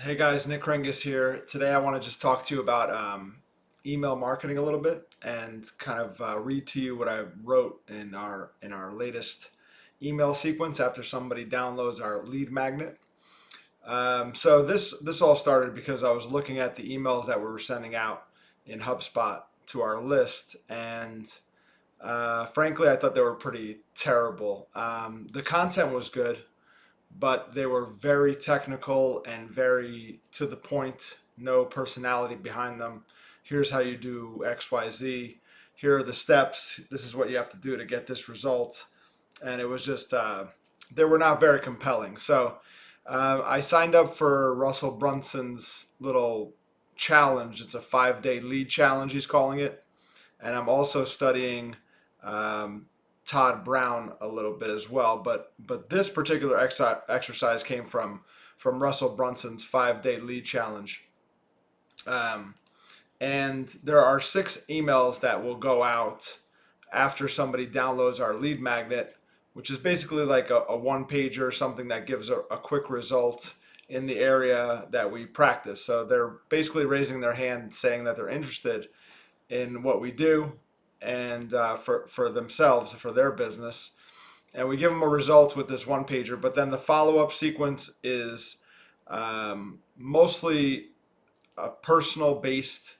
Hey guys, Nick Rengus here. Today I want to just talk to you about email marketing a little bit and kind of read to you what I wrote in our latest email sequence after somebody downloads our lead magnet. So this all started because I was looking at the emails that we were sending out in HubSpot to our list, and frankly, I thought they were pretty terrible. The content was good, but they were very technical and very to the point, no personality behind them. Here's how you do XYZ. Here are the steps. This is what you have to do to get this result. And it was just, they were not very compelling. So I signed up for Russell Brunson's little challenge. It's a 5 day lead challenge, he's calling it. And I'm also studying um, Todd Brown a little bit as well. But this particular exercise came from Russell Brunson's 5 day lead challenge. Um, and there are 6 emails that will go out after somebody downloads our lead magnet, which is basically like a one pager or something that gives a quick result in the area that we practice. So they're basically raising their hand saying that they're interested in what we do and for themselves, for their business. And we give them a result with this one pager, but then the follow up sequence is mostly a personal based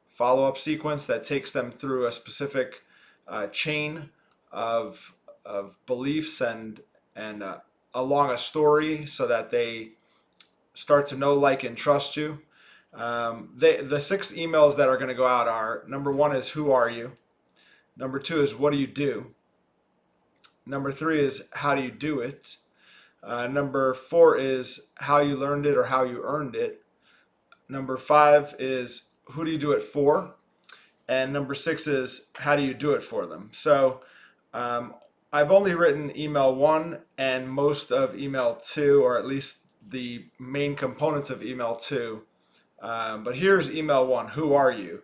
follow up sequence that takes them through a specific chain of, of beliefs and along a story so that they start to know, like, and trust you. The 6 emails that are going to go out are: number one is who are you? Number two is what do you do? Number three is how do you do it? Number four is how you learned it or how you earned it. Number five is who do you do it for? And number six is how do you do it for them? So um, I've only written email one and most of email two, or at least the main components of email two. But here's email one: who are you?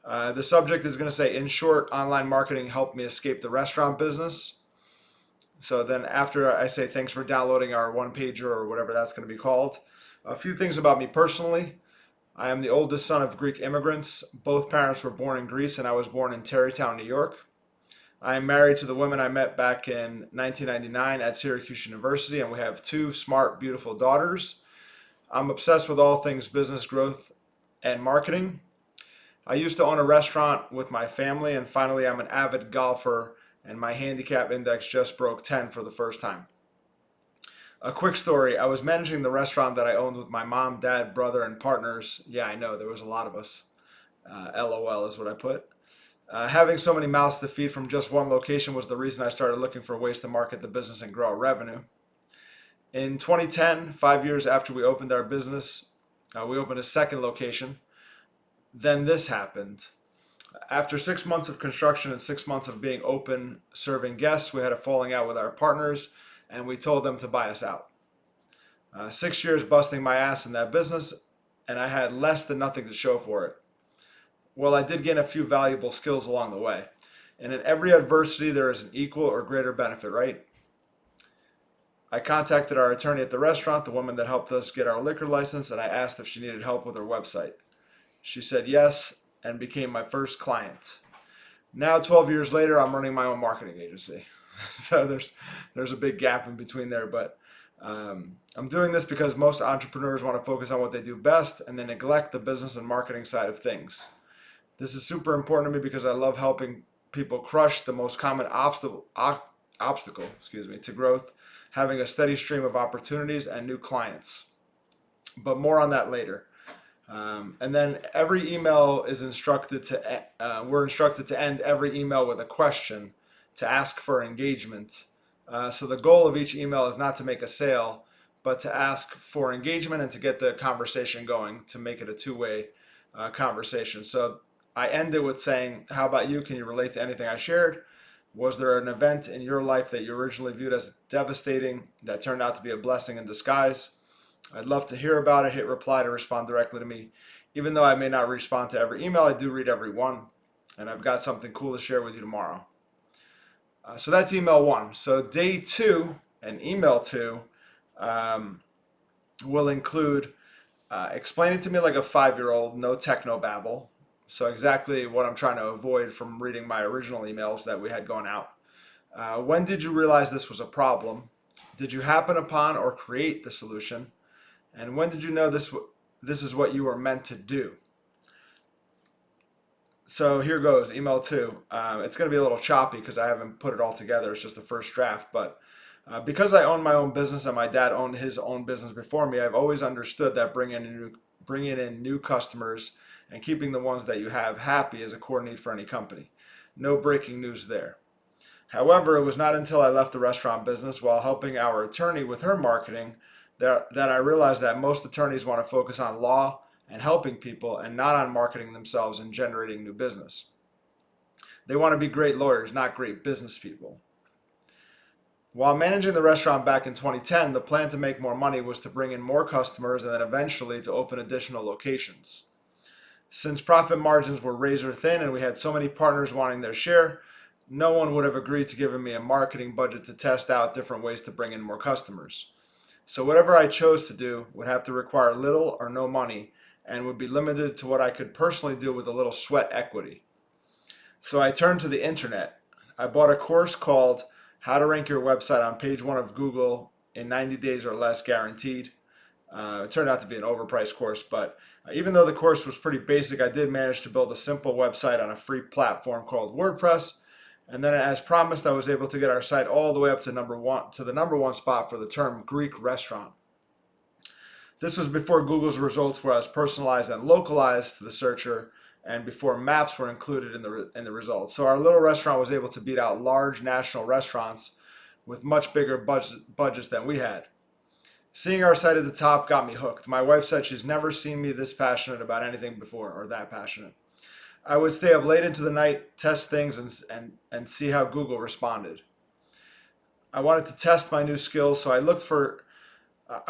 The subject is going to say, in short, online marketing helped me escape the restaurant business. So then after I say thanks for downloading our one pager or whatever that's going to be called, a few things about me personally. I am the oldest son of Greek immigrants. Both parents were born in Greece, and I was born in Tarrytown, New York. I am married to the woman I met back in 1999 at Syracuse University, and we have 2 smart, beautiful daughters. I'm obsessed with all things business growth and marketing. I used to own a restaurant with my family, and finally, I'm an avid golfer, and my handicap index just broke 10 for the first time. A quick story: I was managing the restaurant that I owned with my mom, dad, brother, and partners. Yeah, I know, there was a lot of us. LOL is what I put. Having so many mouths to feed from just one location was the reason I started looking for ways to market the business and grow our revenue. In 2010, 5 years after we opened our business, we opened a second location. Then this happened. After 6 months of construction and 6 months of being open, serving guests, we had a falling out with our partners, and we told them to buy us out. 6 years busting my ass in that business, and I had less than nothing to show for it. Well, I did gain a few valuable skills along the way. And in every adversity, there is an equal or greater benefit, right? I contacted our attorney at the restaurant, the woman that helped us get our liquor license, and I asked if she needed help with her website. She said yes and became my first client. Now, 12 years later, I'm running my own marketing agency. So there's a big gap in between there, but I'm doing this because most entrepreneurs want to focus on what they do best and they neglect the business and marketing side of things. This is super important to me because I love helping people crush the most common obstacle, to growth, having a steady stream of opportunities and new clients. But more on that later. And then every email is instructed to, we're instructed to end every email with a question to ask for engagement. So the goal of each email is not to make a sale, but to ask for engagement and to get the conversation going, to make it a two-way conversation. So I end it with saying, how about you? Can you relate to anything I shared? Was there an event in your life that you originally viewed as devastating that turned out to be a blessing in disguise? I'd love to hear about it. Hit reply to respond directly to me. Even though I may not respond to every email, I do read every one, and I've got something cool to share with you tomorrow. So that's email one. So day two and email two um, will include Explain it to me like a 5-year-old, no techno babble. So exactly what I'm trying to avoid from reading my original emails that we had going out. When did you realize this was a problem? Did you happen upon or create the solution? And when did you know this is what you were meant to do? So here goes, email 2. It's going to be a little choppy because I haven't put it all together. It's just the first draft. But because I own my own business and my dad owned his own business before me, I've always understood that bringing in new customers and keeping the ones that you have happy is a core need for any company. No breaking news there. However, it was not until I left the restaurant business while helping our attorney with her marketing that I realized that most attorneys want to focus on law and helping people and not on marketing themselves and generating new business. They want to be great lawyers, not great business people. While managing the restaurant back in 2010, the plan to make more money was to bring in more customers and then eventually to open additional locations. Since profit margins were razor thin and we had so many partners wanting their share, no one would have agreed to giving me a marketing budget to test out different ways to bring in more customers. So whatever I chose to do would have to require little or no money and would be limited to what I could personally do with a little sweat equity. So I turned to the internet. I bought a course called How to Rank Your Website on page 1 of Google in 90 days or less guaranteed. It turned out to be an overpriced course, but even though the course was pretty basic, I did manage to build a simple website on a free platform called WordPress. And then, as promised, I was able to get our site all the way up to the number one spot for the term Greek restaurant. This was before Google's results were as personalized and localized to the searcher, and before maps were included in the results. So our little restaurant was able to beat out large national restaurants with much bigger budgets than we had. Seeing our site at the top got me hooked. My wife said she's never seen me this passionate about anything before, or that passionate. I would stay up late into the night, test things, and see how Google responded. I wanted to test my new skills, so I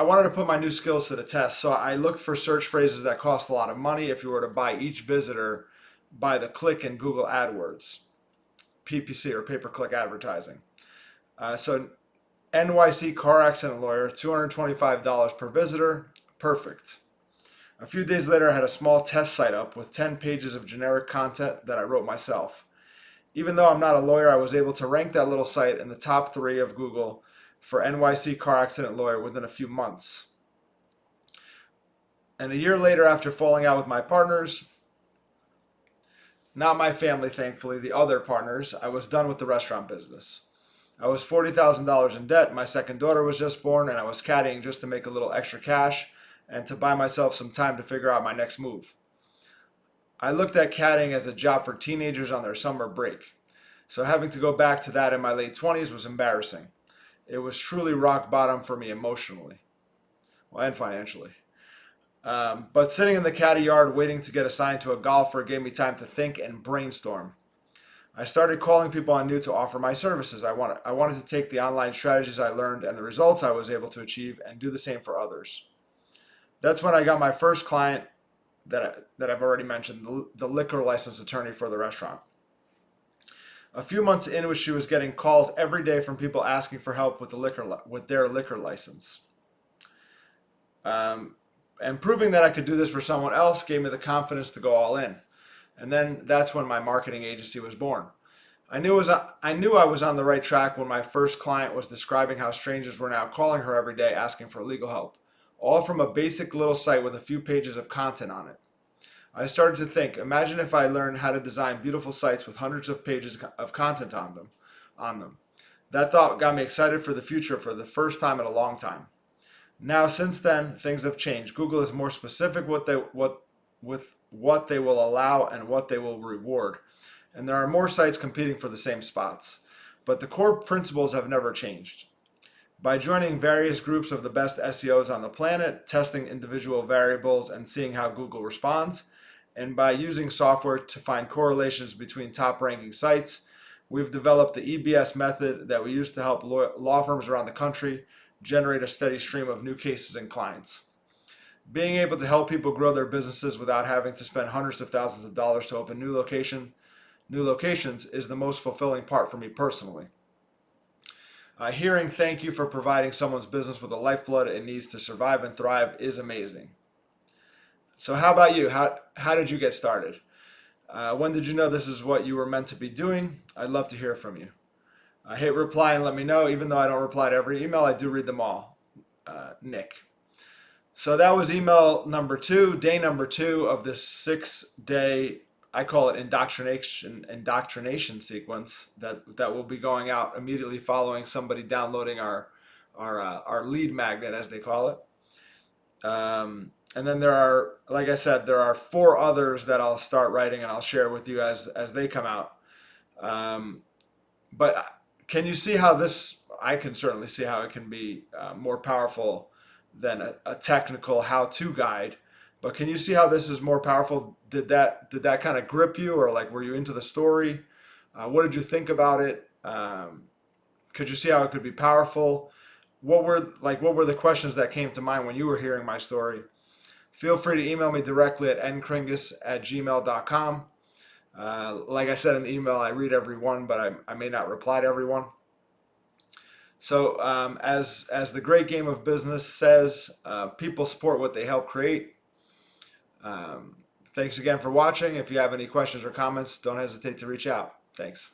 wanted to put my new skills to the test. So I looked for search phrases that cost a lot of money if you were to buy each visitor by the click in Google AdWords, PPC or pay-per-click advertising. So NYC car accident lawyer, $225 per visitor, perfect. A few days later, I had a small test site up with 10 pages of generic content that I wrote myself. Even though I'm not a lawyer, I was able to rank that little site in the top 3 of Google for NYC car accident lawyer within a few months. And a year later, after falling out with my partners, not my family, thankfully, the other partners, I was done with the restaurant business. I was $40,000 in debt. My second daughter was just born, and I was caddying just to make a little extra cash and to buy myself some time to figure out my next move. I looked at caddying as a job for teenagers on their summer break. So having to go back to that in my late 20s was embarrassing. It was truly rock bottom for me emotionally, well, and financially. But sitting in the caddy yard waiting to get assigned to a golfer gave me time to think and brainstorm. I started calling people I knew to offer my services. I wanted to take the online strategies I learned and the results I was able to achieve and do the same for others. That's when I got my first client that I've already mentioned, the liquor license attorney for the restaurant. A few months in, she was getting calls every day from people asking for help with their liquor license. And proving that I could do this for someone else gave me the confidence to go all in. And then that's when my marketing agency was born. I knew I was on the right track when my first client was describing how strangers were now calling her every day asking for legal help, all from a basic little site with a few pages of content on it. I started to think, imagine if I learned how to design beautiful sites with hundreds of pages of content on them. That thought got me excited for the future for the first time in a long time. Now, since then, things have changed. Google is more specific with what they will allow and what they will reward. And there are more sites competing for the same spots. But the core principles have never changed. By joining various groups of the best SEOs on the planet, testing individual variables and seeing how Google responds, and by using software to find correlations between top-ranking sites, we've developed the EBS method that we use to help law firms around the country generate a steady stream of new cases and clients. Being able to help people grow their businesses without having to spend hundreds of thousands of dollars to open new locations is the most fulfilling part for me personally. Hearing thank you for providing someone's business with the lifeblood it needs to survive and thrive is amazing. So how about you? How did you get started? When did you know this is what you were meant to be doing? I'd love to hear from you. Hit reply and let me know. Even though I don't reply to every email, I do read them all. Nick. So that was email number 2, day number 2 of this 6-day, I call it indoctrination sequence that will be going out immediately following somebody downloading our lead magnet, as they call it. And then there are, like I said, there are 4 others that I'll start writing and I'll share with you as they come out. But can you see how this? I can certainly see how it can be more powerful than a technical how-to guide. But can you see how this is more powerful? Did that kind of grip you, or like were you into the story? What did you think about it? Could you see how it could be powerful? What were the questions that came to mind when you were hearing my story? Feel free to email me directly at nkringus@gmail.com. Like I said in the email, I read every one, but I may not reply to everyone. So as the great game of business says, people support what they help create. Thanks again for watching. If you have any questions or comments, don't hesitate to reach out. Thanks.